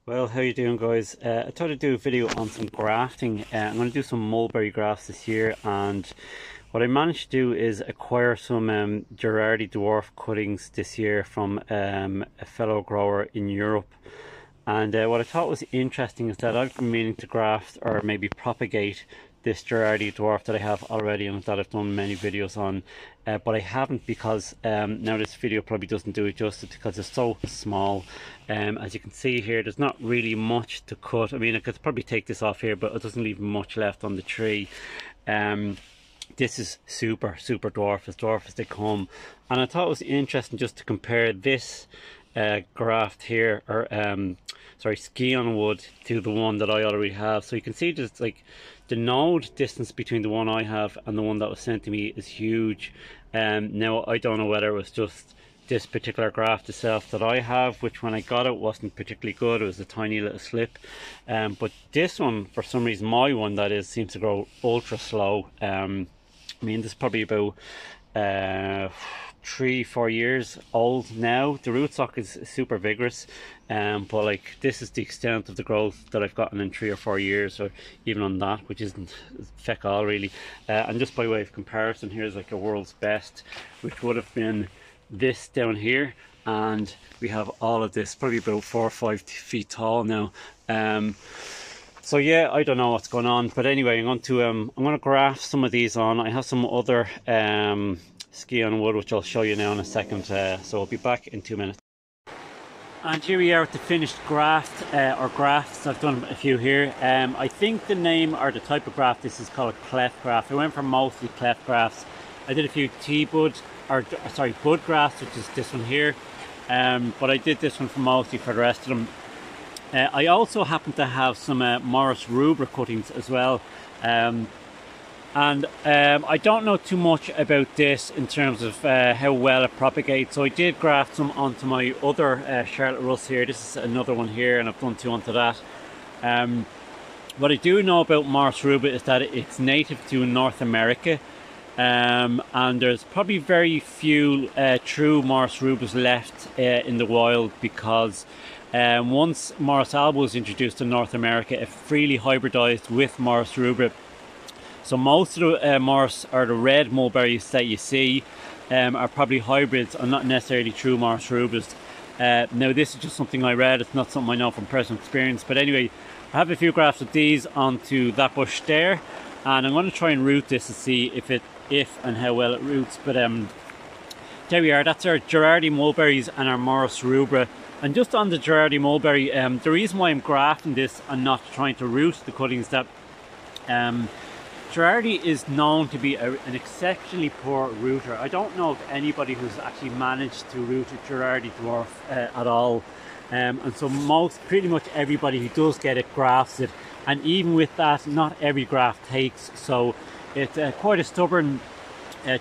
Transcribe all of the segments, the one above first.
Well, how you doing, guys? I thought I'd do a video on some grafting. I'm going to do some mulberry grafts this year, and what I managed to do is acquire some Gerardi dwarf cuttings this year from a fellow grower in Europe. And what I thought was interesting is that I've been meaning to graft or maybe propagate this Gerardi dwarf that I have already and that I've done many videos on, but I haven't because now this video probably doesn't do it justice because it's so small. As you can see here, there's not really much to cut. I mean, I could probably take this off here, but it doesn't leave much left on the tree. This is super dwarf, as dwarf as they come, and I thought it was interesting just to compare this graft here, or sorry, scion wood, to the one that I already have. So you can see just like the node distance between the one I have and the one that was sent to me is huge. Now I don't know whether it was just this particular graft itself that I have, which when I got it wasn't particularly good. It was a tiny little slip, but this one, for some reason, my one that is, seems to grow ultra slow. I mean, this is probably about 3-4 years old now. The rootstock is super vigorous, but like, this is the extent of the growth that I've gotten in 3 or 4 years, or even on that, which isn't feck all really. And just by way of comparison, here's like a world's best, which would have been this down here, and we have all of this probably about 4 or 5 feet tall now. So yeah, I don't know what's going on, but anyway, I'm going to graft some of these on. I have some other scion wood which I'll show you now in a second, so I'll be back in 2 minutes. And here we are with the finished graft, or grafts. I've done a few here. I think the name or the type of graft, this is called a cleft graft. I went for mostly cleft grafts. I did a few bud grafts, which is this one here, but I did this one for mostly for the rest of them. I also happen to have some Morris rubra cuttings as well, and I don't know too much about this in terms of how well it propagates. So I did graft some onto my other Charlotte Russ here. This is another one here, and I've done 2 onto that. What I do know about Morris rubra is that it's native to North America, and there's probably very few true Morris rubras left in the wild, because once Morris alba was introduced to North America, it freely hybridized with Morris rubra. So most of the Morris, or the red mulberries that you see, are probably hybrids and not necessarily true Morris rubras. Now this is just something I read, it's not something I know from personal experience, but anyway, I have a few grafts of these onto that bush there, and I'm going to try and root this to see if and how well it roots. But there we are, that's our Gerardi mulberries and our Morris rubra. And just on the Gerardi mulberry, the reason why I'm grafting this and not trying to root the cuttings, that Gerardi is known to be an exceptionally poor rooter. I don't know of anybody who's actually managed to root a Gerardi dwarf at all. And so pretty much everybody who does get it grafts it, and even with that, not every graft takes. So it's quite a stubborn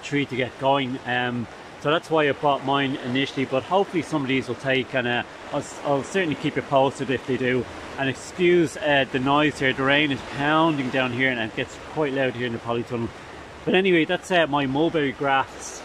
tree to get going. So that's why I bought mine initially, but hopefully some of these will take, and I'll certainly keep you posted if they do. And excuse the noise here, the rain is pounding down here and it gets quite loud here in the polytunnel. But anyway, that's my mulberry grafts